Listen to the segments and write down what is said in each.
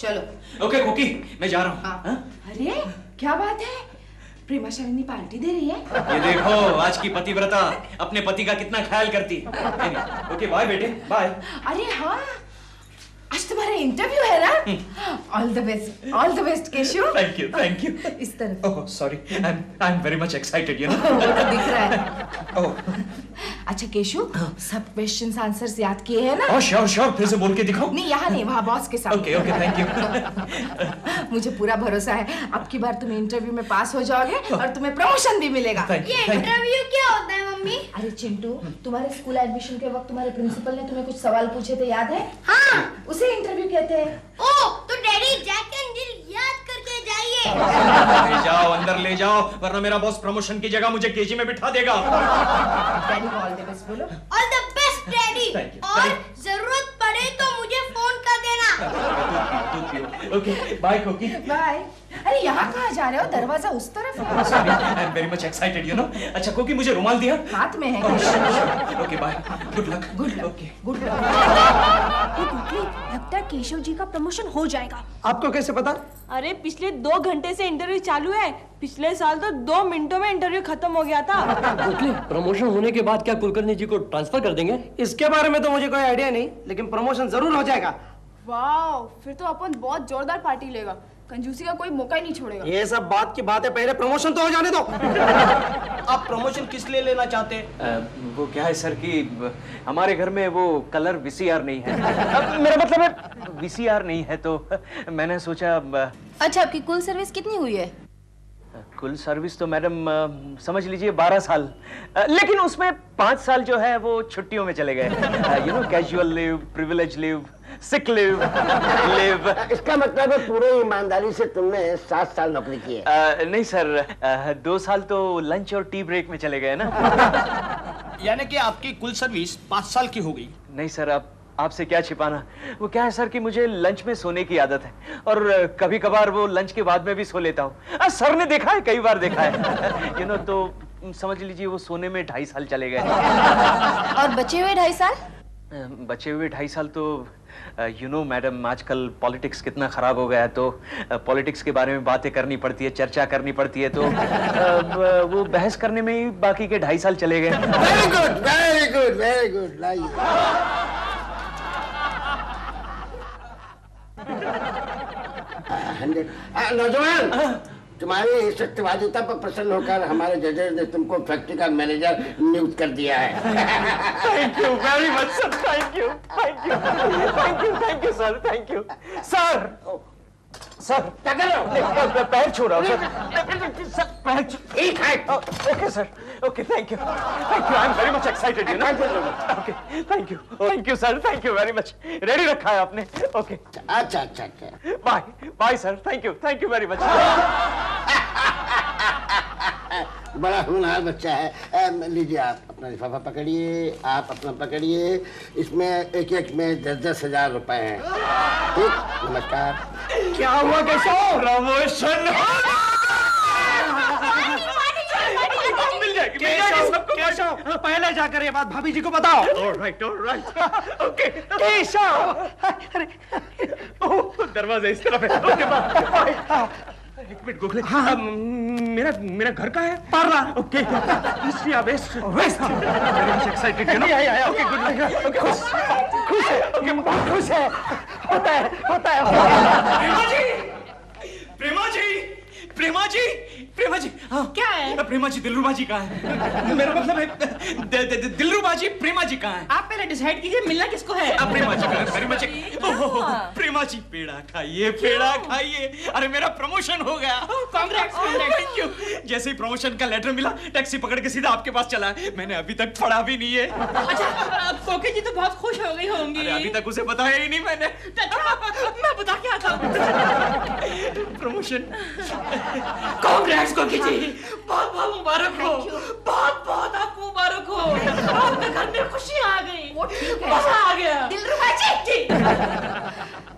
चलो। ओके कोकी, मैं जा रहा हूँ। हाँ। अरे क्या बात है, प्रेमा शालिनी पार्टी दे रही है? ये देखो आज की पतिव्रता अपने पति का कितना ख्याल करती है। ओके बाय बेटे, बाय। अरे हाँ, आज तुम्हारा इंटरव्यू है ना? All the best Keshav. Thank you. इस तरफ। Oh sorry, I am very much excited, you no. वो तो दिख रहा है। ओह अच्छा केशव, सब क्वेश्चंस आंसर्स याद किए हैं ना? ओह श्योर, फिर से बोल के दिखाओ। नहीं यहाँ नहीं, वहाँ बॉस के साथ। Okay thank you. मुझे पूरा भरोसा है अब की बार तुम इंटरव्यू में पास हो जाओगे और तुम्हें प्रमोशन भी मिलेगा। ये इंटरव्यू क्या होता है मम्मी? अरे चिंटू, तुम्हारे स्कूल एडमिशन के वक्त तुम्हारे प्रिंसिपल ने तुम्हें कुछ सवाल पूछे थे, याद है? हाँ। उसे इंटरव्यू कहते हैं। ओ तो डैडी जैक एंड जिल याद करके जाइए। ले जाओ, अंदर ले जाओ, वरना मेरा बॉस प्रमोशन की जगह मुझे केजी में बिठा देगा। डैडी को ऑल द बेस्ट बोलो। All the best daddy. Thank you. और जरूरत पड़े तो मुझे फोन कर देना। ओके बाय कोकी। बाय। अरे यहाँ कहाँ जा रहे हो? दरवाजा उस तरफ है। Sorry, I am very much excited, you know. अच्छा कोकी, मुझे रुमाल दिया? हाथ में है। Okay bye, good luck. Good luck. लगता है केशव जी का प्रमोशन हो जाएगा। आपको कैसे पता? अरे पिछले 2 घंटे से इंटरव्यू चालू है। पिछले साल तो 2 मिनटों में इंटरव्यू खत्म हो गया था। प्रमोशन होने के बाद क्या कुलकर्णी जी को ट्रांसफर कर देंगे? इसके बारे में तो मुझे कोई आइडिया नहीं, लेकिन प्रमोशन जरूर हो जाएगा। वाह, फिर तो अपन बहुत जोरदार पार्टी लेगा। कंजूसी का कोई मौका ही नहीं छोड़ेगा। ये सब बात की बात है, पहले प्रमोशन तो हो जाने दो। आप प्रमोशन किस लिए लेना चाहते हैं? वो क्या है सर कि हमारे घर में वो कलर वीसीआर नहीं है। मेरा मतलब है वीसीआर नहीं है, तो मैंने सोचा। अच्छा, आपकी कुल सर्विस कितनी हुई है? कुल सर्विस तो मैडम समझ लीजिए 12 साल, लेकिन उसमें 5 साल जो है वो छुट्टियों में चले गए। You know, casual leave, privilege leave, sick leave. इसका मतलब है पूरे ईमानदारी से तुमने 7 साल नौकरी की है? नहीं सर, 2 साल तो लंच और टी ब्रेक में चले गए ना। यानी कि आपकी कुल सर्विस 5 साल की हो गई? नहीं सर, आपसे क्या छिपाना। वो क्या है सर कि मुझे लंच में सोने की आदत है, और कभी कभार वो लंच के बाद में भी सो लेता हूँ। सर ने देखा है, कई बार देखा है। यू नो, तो समझ लीजिए वो सोने में 2.5 साल चले गए। और बचे हुए 2.5 साल? बचे हुए 2.5 साल तो यू नो मैडम, आजकल पॉलिटिक्स कितना खराब हो गया है, तो पॉलिटिक्स के बारे में बातें करनी पड़ती है, चर्चा करनी पड़ती है, तो वो बहस करने में ही बाकी के 2.5 साल चले गए। वेरी गुड लाइए। नौजवान, तुम्हारी सत्यवादिता पर प्रसन्न होकर हमारे जजेस ने तुमको फैक्ट्री का मैनेजर नियुक्त कर दिया है। Thank you very much sir, thank you sir, thank you sir. Sir क्या कर रहे हो? पैर छू रहा हूँ सर, पैर ठीक है। Okay sir, okay thank you, I am very much excited, you know. Okay thank you sir, thank you very much. Ready रखा है आपने? ओके अच्छा। Bye sir, thank you very much. बड़ा होनहार बच्चा है। लीजिए, आप अपना लिफाफा पकड़िए, आप अपना पकड़िए। इसमें एक में 10-10 हजार रुपए हैं। ठीक, नमस्कार। क्या हुआ केशव? प्रमोशन केशव, पहले जाकर ये बात भाभी जी को बताओ। Alright okay. केशव, दरवाजा इस तरफ है। Okay bye. एक मिनट गोखले। हाँ। मेरा घर का है पार्ला। ओके, ईस्ट या west? Very much excited, you know. Okay good luck. Okay खुश है। ओके बहुत खुश है। होता है। प्रेमा जी, हाँ क्या है? प्रेमा जी, दिलरुबा जी कहाँ है? मेरा मतलब है दिलरुबा जी, प्रेमा जी कहाँ है? आप पहले डिसाइड कीजिए मिलना किसको है। प्रेमा जी कहाँ है? Very much. प्रेमा जी पेड़ा खाइए। अरे मेरा प्रमोशन हो गया। कांग्रेस। Thank you. जैसे ही प्रमोशन का लेटर मिला, टैक्सी पकड़ के सीधा आपके पास चला है। मैंने अभी तक पढ़ा भी नहीं है। अच्छा, कोकी जी तो बहुत खुश हो गई होंगी। अरे अभी तक उसे बताया ही नहीं मैंने। मैं बता क्या था। प्रमोशन। कांग्रेस कोकी जी, बहुत बहुत मुबारक हो। बहुत आपको मुबारक हो। आपके घर में खुशी आ गई। वो ठीक है। मजा आ गया। दिलरुबा जी,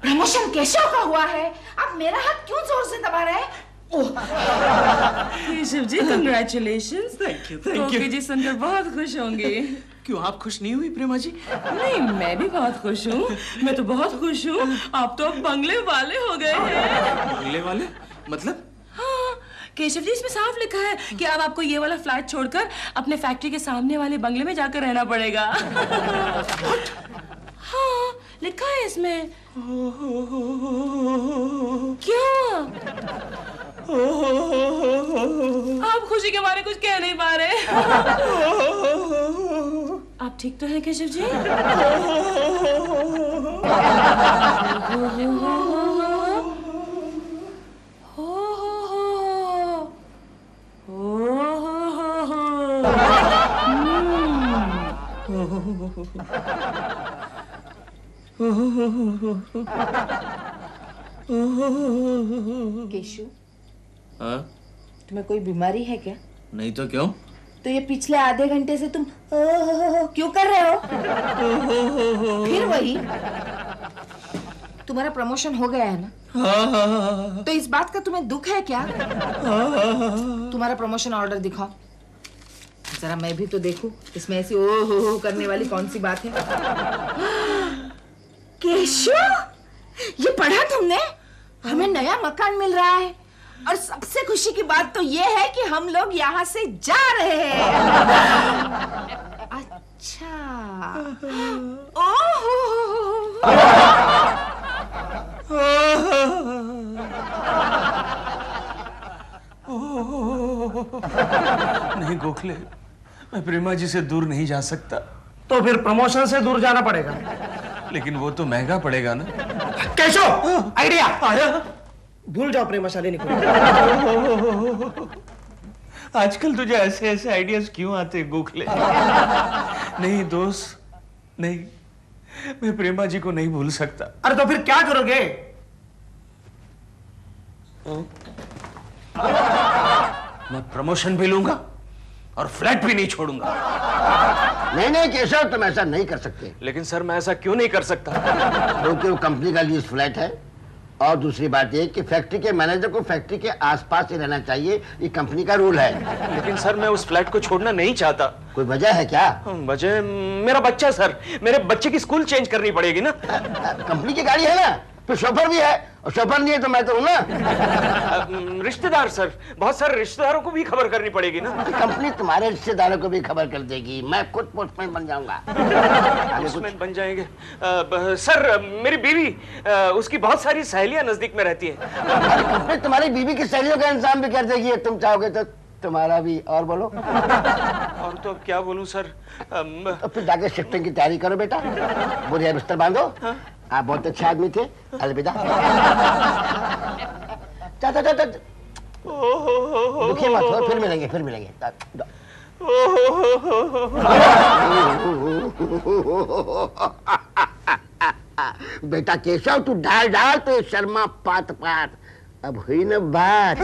प्रमोशन केशव का हुआ है, आप मेरा हाथ क्यों जोर से दबा रहे हैं? Keshav ji congratulations. Thank you okay जी सुनकर बहुत खुश होंगे। क्यों आप खुश नहीं हुई प्रेमा जी? नहीं मैं भी बहुत खुश हूँ, मैं तो बहुत खुश हूँ। आप तो अब बंगले वाले हो गए हैं। बंगले वाले मतलब? हाँ केशव जी इसमें साफ लिखा है कि अब आपको ये वाला फ्लैट छोड़कर अपने फैक्ट्री के सामने वाले बंगले में जाकर रहना पड़ेगा। हाँ लिखा है इसमें। क्या आप खुशी के मारे कुछ कह नहीं पा रहे? आप ठीक तो है केशव जी? केशु, हाँ? तुम्हें कोई बीमारी है क्या? नहीं तो क्यों? तो ये पिछले आधे घंटे से तुम क्यों कर रहे हो? फिर वही, तुम्हारा प्रमोशन हो गया है ना? तो इस बात का तुम्हें दुख है क्या? तुम्हारा प्रमोशन ऑर्डर दिखाओ जरा, मैं भी तो देखूं इसमें ऐसी ओ हो करने वाली कौन सी बात है। केशु, ये पढ़ा तुमने? हमें नया मकान मिल रहा है और सबसे खुशी की बात तो ये है कि हम लोग यहाँ से जा रहे हैं। अच्छा, नहीं गोखले, मैं प्रेमा जी से दूर नहीं जा सकता। तो फिर प्रमोशन से दूर जाना पड़ेगा। लेकिन वो तो महंगा पड़ेगा ना। केशव, आइडिया आया। भूल जाओ प्रेमाशालिनी को। आजकल तुझे ऐसे ऐसे आइडियाज क्यों आते गोखले? नहीं दोस्त, नहीं, मैं प्रेमा जी को नहीं भूल सकता। अरे तो फिर क्या करोगे? मैं प्रमोशन भी लूंगा और फ्लैट भी नहीं छोड़ूंगा। नहीं केशव, तुम ऐसा नहीं कर सकते। लेकिन सर मैं ऐसा क्यों नहीं कर सकता? क्योंकि वो कंपनी का लीज फ्लैट है और दूसरी बात ये कि फैक्ट्री के मैनेजर को फैक्ट्री के आसपास ही रहना चाहिए, ये कंपनी का रूल है। लेकिन सर मैं उस फ्लैट को छोड़ना नहीं चाहता। कोई वजह है क्या? वजह मेरा बच्चा सर, मेरे बच्चे की स्कूल चेंज करनी पड़ेगी ना। कंपनी की गाड़ी है ना, फिर शोफर भी है, और शोफर नहीं है तो मैं तो हूं ना। रिश्तेदार सर, बहुत सारे रिश्तेदारों को भी खबर करनी पड़ेगी ना। कंपनी तुम्हारे रिश्तेदारों को भी खबर कर देगी, मैं खुद पोस्टमैन बन जाऊंगा। पोस्टमैन बन जाएंगे? सर मेरी बीवी, उसकी बहुत सारी सहेलियां नजदीक में रहती हैं। कंपनी तुम्हारी बीवी की सहेलियों का इंतजाम भी कर देगी, तुम चाहोगे तो तुम्हारा भी। और बोलो। और तो अब क्या बोलूं सर? तो फिर जाके शिफ्टिंग की तैयारी करो बेटा, बोरिया बिस्तर बांधो। आप बहुत अच्छे आदमी थे, अलविदा। दुखी मत हो, फिर मिलेंगे, फिर मिलेंगे। बेटा केशव, तू डाल डाल तो शर्मा पात पात। अब हुई ना बात।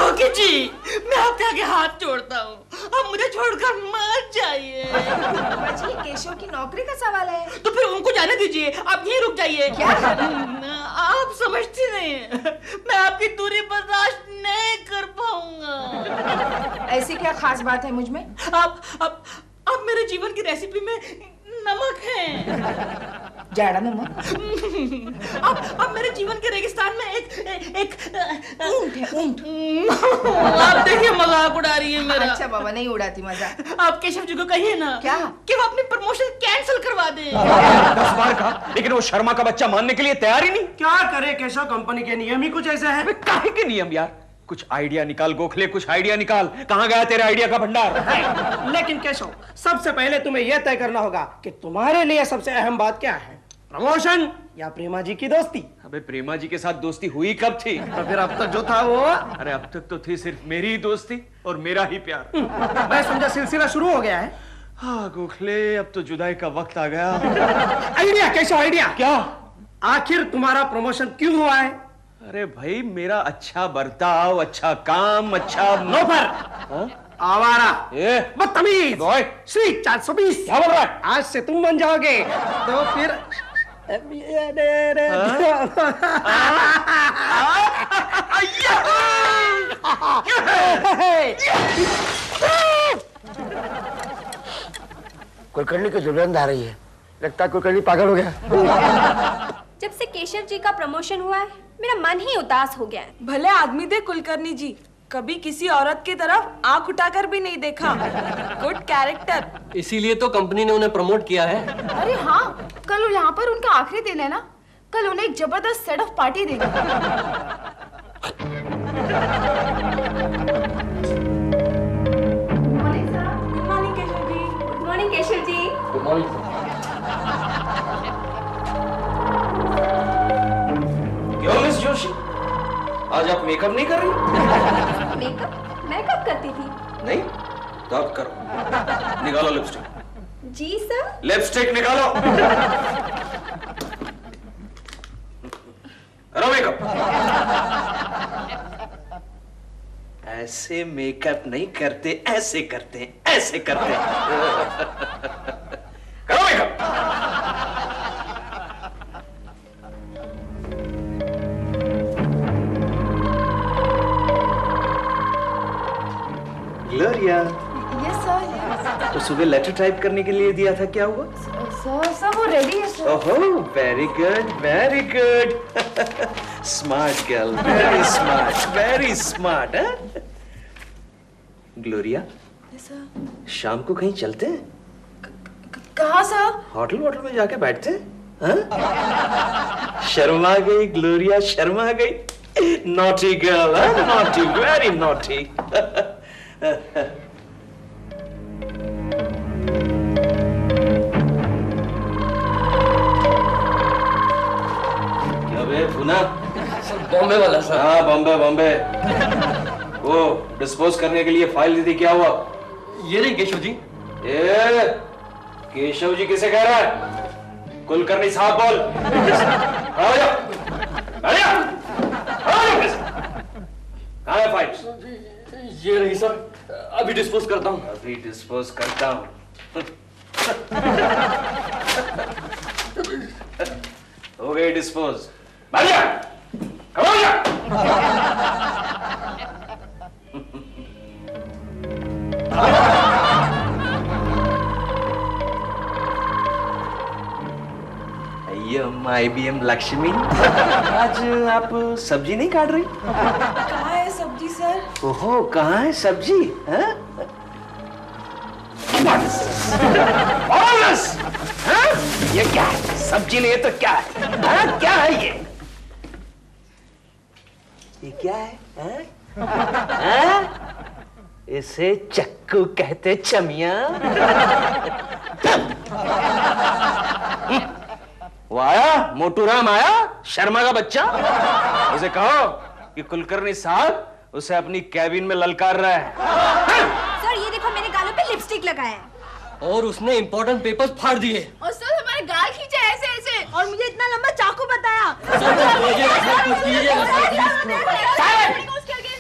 ओके जी, मैं आपके आगे हाथ जोड़ता हूँ, अब मुझे छोड़कर मत जाइए। बाजी, केशव की नौकरी का सवाल है। तो फिर उनको जाने दीजिए, आप यहीं रुक जाइए। क्या? आप समझती नहीं, मैं आपकी दूरी बर्दाश्त नहीं कर पाऊंगा। ऐसी क्या खास बात है मुझ में? आप मेरे जीवन की रेसिपी में नमक है। जाड़ा नमक? अब मेरे जीवन के रेगिस्तान में एक ऊंट है, ऊंट। आप देखिए मजाक उड़ा रही है मेरा। अच्छा बाबा, नहीं उड़ाती मजाक। आप केशव जी को कहिए ना क्या? कि वो अपनी प्रमोशन कैंसिल करवा दे। 10 बार कहा, लेकिन वो शर्मा का बच्चा मानने के लिए तैयार ही नहीं। क्या करे केशव, कंपनी के नियम ही कुछ ऐसा है। काहे के नियम यार? कुछ आइडिया निकाल गोखले, कुछ आइडिया निकाल। कहां गया तेरा आइडिया का भंडार? लेकिन केशव, सबसे पहले तुम्हें यह तय करना होगा कि तुम्हारे लिए सबसे अहम बात क्या है, प्रमोशन या प्रेमा जी की दोस्ती? अबे प्रेमा जी के साथ दोस्ती हुई कब थी? तो फिर अब तक जो था वो? अरे अब तक तो थी सिर्फ मेरी ही दोस्ती और मेरा ही प्यार। मैं समझा सिलसिला शुरू हो गया है। हाँ गोखले, अब तो जुदाई का वक्त आ गया। Idea Keshav, idea. क्या? आखिर तुम्हारा प्रमोशन क्यों हुआ है? अरे भाई, मेरा अच्छा बर्ताव, अच्छा काम, अच्छा लोफर, आवारा, बदतमीज, श्री 420। क्या बोल रहा है? आज से तुम बन जाओगे। तो फिर कुलकर्णी की दुर्गंध आ रही है, लगता है कुलकर्णी पागल हो गया। जब से केशव जी का प्रमोशन हुआ है मेरा मन ही उदास हो गया है। भले आदमी थे कुलकर्णी जी, कभी किसी औरत की तरफ आंख उठाकर भी नहीं देखा। Good character. इसीलिए तो कंपनी ने उन्हें प्रमोट किया है। अरे हाँ, कल यहाँ पर उनका आखिरी दिन है ना, कल उन्हें एक जबरदस्त सेट ऑफ पार्टी देंगे। Good morning Keshav ji. Good morning Keshav ji. Good morning. क्यों मिस जोशी, आज आप मेकअप नहीं कर रही? मेकअप मैं कब करती थी? नहीं तो आप करो। निकालो लिपस्टिक। जी सर। लिपस्टिक निकालो। करो मेकअप। ऐसे मेकअप नहीं करते, ऐसे करते हैं, ऐसे करते हैं। करो makeup. Gloria, yes sir, yes तो सुबह लेटर टाइप करने के लिए दिया था, क्या हुआ? सर वो रेडी है सर। ओहो, very good, very good. Smart girl, very smart, very smart. Gloria, शाम को कहीं चलते हैं? कहाँ सर? होटल वोटल में जाके बैठते हैं? हाँ? शर्मा गई ग्लोरिया, शर्मा गई। Naughty girl, naughty, very naughty. क्या बे पुना? बॉम्बे वाला सर। हाँ बॉम्बे, बॉम्बे। वो डिस्पोज करने के लिए फाइल दी थी, क्या हुआ? ये नहीं केशव जी। ए, केशव जी किसे कह रहा है? कुलकर्णी साहब बोल। आओ जाओ, आओ जाओ, आओ जाओ। कहाँ है फाइल? ये रही सर, अभी डिस्पोज करता हूँ। अभी डिस्पोज करता हूँ। हो गई डिस्पोज। बैठ जा, कमाओ जा। IBM लक्ष्मी, आज आप सब्जी नहीं काट रही? कहाँ है सब्जी सर? ओहो, कहाँ है सब्जी? हाँ? हाँ? ये क्या है? सब्जी नहीं है तो क्या है? हाँ? क्या है ये? ये क्या है? हाँ? हाँ? इसे चक्कू कहते चमिया। वो आया, मोटू राम आया, शर्मा का बच्चा। उसे कहो कि कुलकर्णी साहब उसे अपनी कैबिन में ललकार रहा है। सर ये देखो मेरे गालों पे लिपस्टिक लगाया है। और उसने इंपॉर्टेंट पेपर्स फाड़ दिए। और सर हमारे गाल खींचे ऐसे ऐसे। और मुझे इतना लंबा चाकू बताया।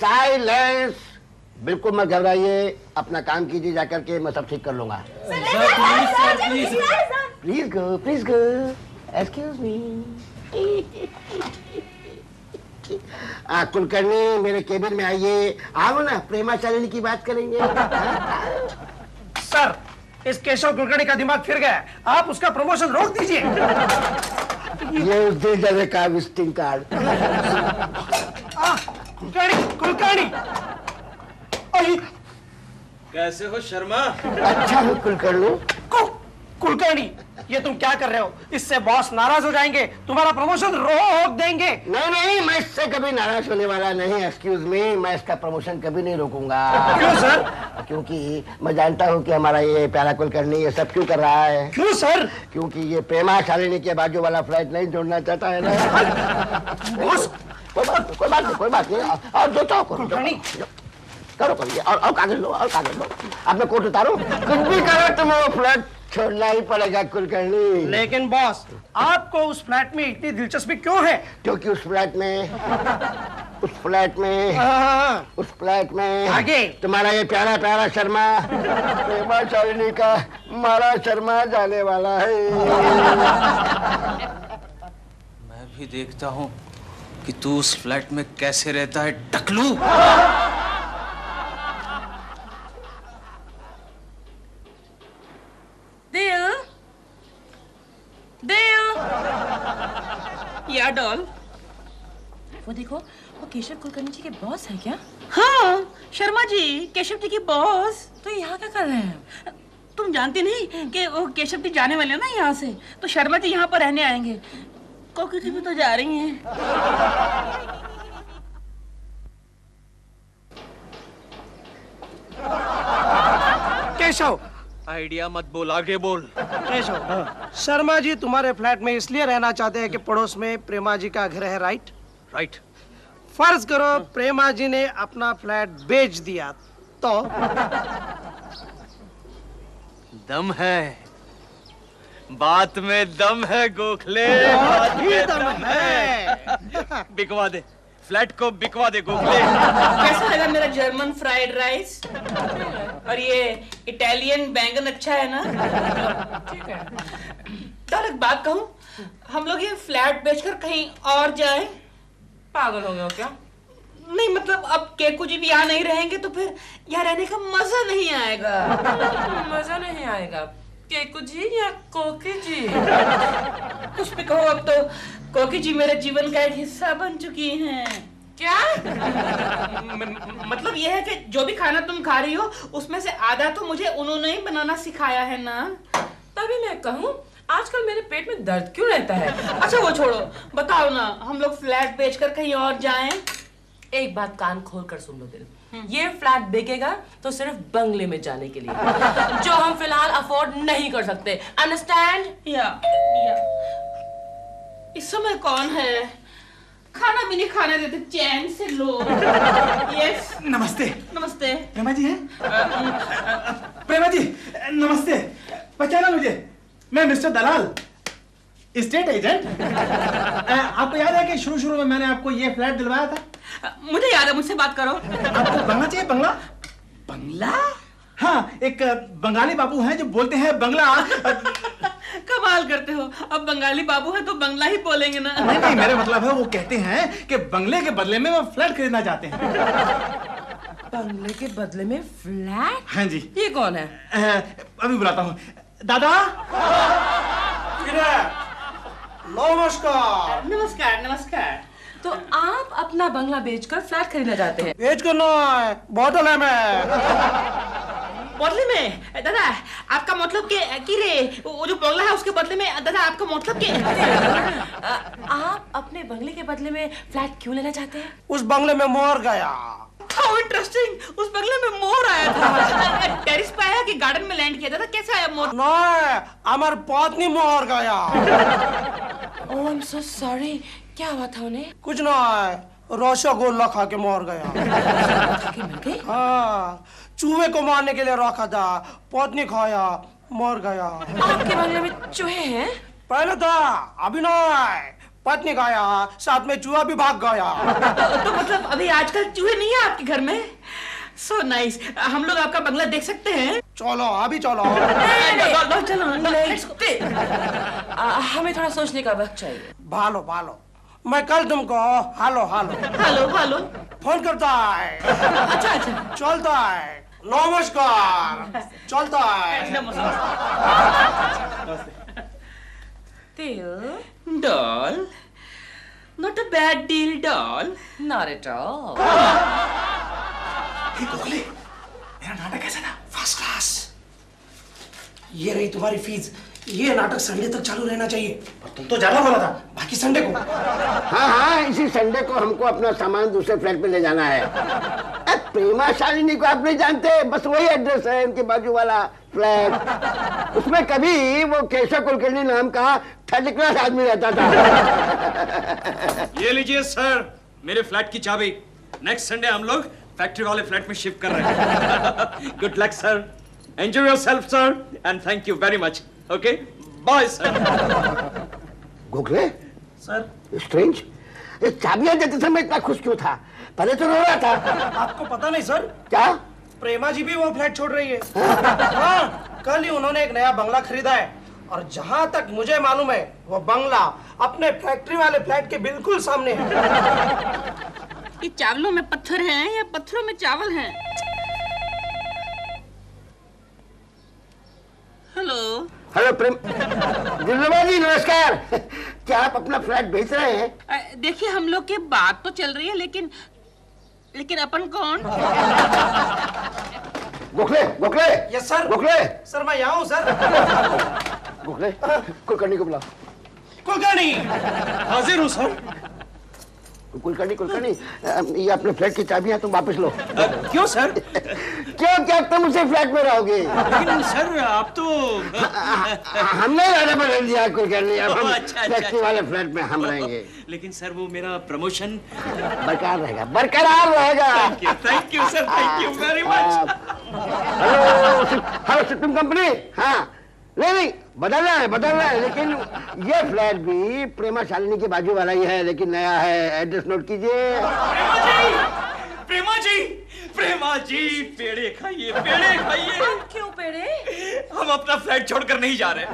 साइलेंस, बिल्कुल मत घबराइए, अपना काम कीजिए जाकर के, मैं सब ठीक कर लूंगा। Please go, please go, excuse me. Kulkarni मेरे केबिन में आइए। आओ ना, प्रेमा चालिनी की बात करेंगे। सर, इस केशव कुलकर्णी का दिमाग फिर गया, आप उसका प्रमोशन रोक दीजिए। ये उस दिल जले का विजिटिंग कार्ड। कुलकर्णी, कुलकर्णी। कैसे हो शर्मा? अच्छा हो कुलकर्णी। कुलकर्णी, ये तुम क्या कर रहे हो? इससे बॉस नाराज हो जाएंगे, तुम्हारा प्रमोशन रोक देंगे। नहीं नहीं, मैं इससे कभी नाराज होने वाला नहीं। एक्सक्यूज मी, मैं इसका प्रमोशन कभी नहीं रोकूंगा। क्यों सर? क्योंकि मैं जानता हूँ कि हमारा ये प्यारा कुलकर्णी ये सब क्यों कर रहा है। क्यों सर? क्योंकि ये प्रेमा शालिनी के बाजू वाला फ्लाइट नहीं जोड़ना चाहता है ना। बॉस, कोई बात नहीं, कोई बात नहीं, कोई बात नहीं। और जो चाहो करो, कुलकर्णी। करो करिए। और कागज लो, और कागज लो। अपना कोट उतारो, कुछ भी करो, तुम्हें वो फ्लैट छोड़ना ही पड़ेगा कुलकर्णी। लेकिन बॉस, आपको उस फ्लैट में इतनी दिलचस्पी क्यों है? क्योंकि उस फ्लैट में आगे तुम्हारा ये प्यारा प्यारा शर्मा प्रेमा शालिनी का मारा शर्मा जाने वाला है। मैं भी देखता हूँ कि तू उस फ्लैट में कैसे रहता है टकलू। देव, देव, या डॉल। वो देखो, वो केशव कुलकर्णी जी के बॉस है क्या? हाँ, शर्मा जी केशव जी की बॉस। तो यहाँ क्या कर रहे हैं? तुम जानती नहीं कि वो केशव जी जाने वाले हैं ना यहाँ से, तो शर्मा जी यहाँ पर रहने आएंगे। कोकी जी भी तो जा रही हैं। केशव, आइडिया मत बोल, आगे बोल। केशव, शर्मा जी तुम्हारे फ्लैट में इसलिए रहना चाहते हैं कि पड़ोस में प्रेमा जी का घर है, राइट? राइट। फर्ज करो प्रेमा जी ने अपना फ्लैट बेच दिया तो? दम है, बात में दम है गोखले, बहुत ही में दम है। बिकवा दे, फ्लैट को बिकवा दे गोखले। कैसा लगा मेरा जर्मन फ्राइड राइस? और ये इटालियन बैंगन अच्छा है ना? ठीक है। तो एक बात कहूँ, हम लोग ये फ्लैट बेचकर कहीं और जाएं? पागल हो गए हो क्या? नहीं मतलब अब केकू जी भी यहाँ नहीं रहेंगे तो फिर यहाँ रहने का मजा नहीं आएगा। मजा नहीं आएगा। केकू जी या कोकी जी? कुछ भी कहो, अब तो कोकी जी मेरे जीवन का एक हिस्सा बन चुकी हैं। क्या? मतलब ये है कि जो भी खाना तुम खा रही हो उसमें से आधा तो मुझे उन्होंने ही बनाना सिखाया है ना। तभी मैं कहूँ, आजकल मेरे पेट में दर्द क्यों रहता है? अच्छा वो छोड़ो, बताओ ना, हम लोग फ्लैट बेचकर कहीं और जाएं? एक बात कान खोल कर सुन लो दिल, ये फ्लैट बिकेगा तो सिर्फ बंगले में जाने के लिए, जो हम फिलहाल अफोर्ड नहीं कर सकते। अंडरस्टैंड? या इस समय कौन है? खाना भी नहीं खाने देते चैन से लोग। यस। नमस्ते। नमस्ते। प्रेमा जी हैं? प्रेमा जी नमस्ते, पहचाना मुझे? मैं मिस्टर दलाल, स्टेट एजेंट। आपको याद है कि शुरू में मैंने आपको ये फ्लैट दिलवाया था? मुझे याद है, मुझसे बात करो। आपको बंगला चाहिए? बंगला? बंगला? हाँ, एक बंगाली बाबू हैं जो बोलते हैं बंगला। कमाल करते हो, अब बंगाली बाबू है तो बंगला ही बोलेंगे ना? नहीं, मेरा मतलब है वो कहते हैं कि बंगले के बदले में वो फ्लैट खरीदना चाहते हैं। बंगले के बदले में फ्लैट? हाँ जी। ये कौन है? अभी बुलाता हूँ। दादा। नमस्कार। नमस्कार। नमस्कार। तो आप अपना बंगला बेचकर फ्लैट खरीदना चाहते हैं? बेच कर ना है, बोतल है मैं। बदले में? दादा आपका मतलब कि रे वो जो बंगला है उसके बदले में, दादा आपका मतलब कि आप अपने बंगले के बदले में फ्लैट क्यों लेना चाहते हैं? उस बंगले में मोर गया। हाउ इंटरेस्टिंग, उस बंगले में मोर आया था। टेरिस पे आया कि गार्डन में लैंड किया? दादा कैसा आया मोर? नहीं, हमारी पत्नी मोर गया। ओह आई एम सो सॉरी, क्या हुआ था उन्हें? कुछ नहीं, रसगुल्ला खा के मर गया। हाँ, चूहे को मारने के लिए रखा था, पत्नी खाया, मर गया। आपके बंगले में चूहे हैं? पहले था, अभी नहीं। पत्नी खाया, साथ में चूहा भी भाग गया। तो मतलब अभी आजकल चूहे नहीं है आपके घर में? So nice. हम लोग आपका बंगला देख सकते हैं? चलो अभी चलो। चलो। हमें थोड़ा सोचने का वक्त चाहिए। भालो भालो, मैं कल तुमको हालो हालो हेलो हेलो फोन करता है। अच्छा। चलता है। नमस्कार। चलता है। Doll, not a bad deal doll. Not at all. Gokhale, मेरा नाटक कैसा था? First class. ये रही तुम्हारी फीस। ये नाटक संडे तक चालू रहना चाहिए। पर तुम तो ज्यादा बोला था, बाकी संडे को। हाँ, इसी संडे को हमको अपना सामान दूसरे फ्लैट पे ले जाना है। प्रेमा शालिनी को आप नहीं जानते? बस वही एड्रेस है, इनके बाजू वाला फ्लैट। उसमें कभी वो केशव कुलकर्णी नाम का थर्ड क्लास आदमी रहता था। ये लीजिए सर, मेरे फ्लैट की चाबी। नेक्स्ट संडे हम लोग फैक्ट्री वाले फ्लैट में शिफ्ट कर रहे हैं। Good luck sir, enjoy yourself sir, and thank you very much. Okay, bye sir. Gokhale sir, strange, ये चाबियां देते समय इतना खुश क्यों था? पहले तो रो रहा था। आपको पता नहीं सर, क्या? प्रेमा जी भी वो फ्लैट छोड़ रही है। हाँ, कल ही उन्होंने एक नया बंगला खरीदा है। और जहां तक मुझे मालूम है वो बंगला अपने फैक्ट्री वाले फ्लैट के बिल्कुल सामने है। ये चावलों में पत्थर हैं या पत्थरों में चावल हैं? हेलो हेलो प्रेम जी, नमस्कार। क्या आप अपना फ्लैट बेच रहे हैं? देखिए, हम लोग की बात तो चल रही है, लेकिन अपन कौन? Gokhale Gokhale. Yes sir. Gokhale sir मैं यहाँ हूँ सर। गोखले कुलकर्णी को बुला। कुलकर्णी हाजिर हूँ सर। कुलकर्णी ये अपने फ्लैट की चाबियां तुम वापस लो। क्यों सर? क्यों क्या तुम उसे फ्लैट में रहोगे? लेकिन सर आप तो हमने रहने बदल दिया कुलकर्णी, अब हम अच्छा, फैक्ट्री वाले फ्लैट में हम रहेंगे। लेकिन सर वो मेरा प्रमोशन बरकरार रहेगा, बरकरार रहेगा। Thank you sir, thank you very much. Hello system company. हाँ नहीं बदल रहा है, लेकिन ये फ्लैट भी प्रेमा शालिनी के बाजू वाला ही है, लेकिन नया है। एड्रेस नोट कीजिए। प्रेमा जी पेड़े खाइए, पेड़े खाइए। क्यों पेड़े? हम अपना फ्लैट छोड़कर नहीं जा रहे।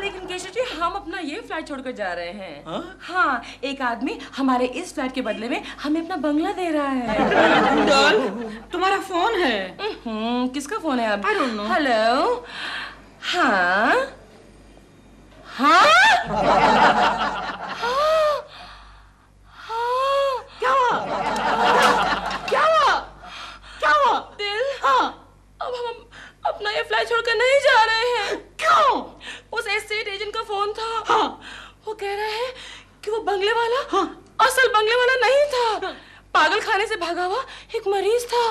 लेकिन केशव जी, हम अपना ये फ्लैट छोड़कर जा रहे हैं। हाँ, एक आदमी हमारे इस फ्लैट के बदले में हमें अपना बंगला दे रहा है। डॉल, तुम्हारा फोन है? किसका फोन है अब? I don't know. हेलो। हाँ हाँ क्या हुआ? क्या हुआ? क्या हुआ? दिल, हाँ। अब हम अपना ये फ्लैट छोड़कर नहीं जा रहे हैं। क्यों? उस एस्टेट एजेंट का फोन था। हाँ। वो कह रहे हैं कि वो बंगले वाला हाँ। असल बंगले वाला नहीं था, पागल खाने से भागा हुआ एक मरीज था।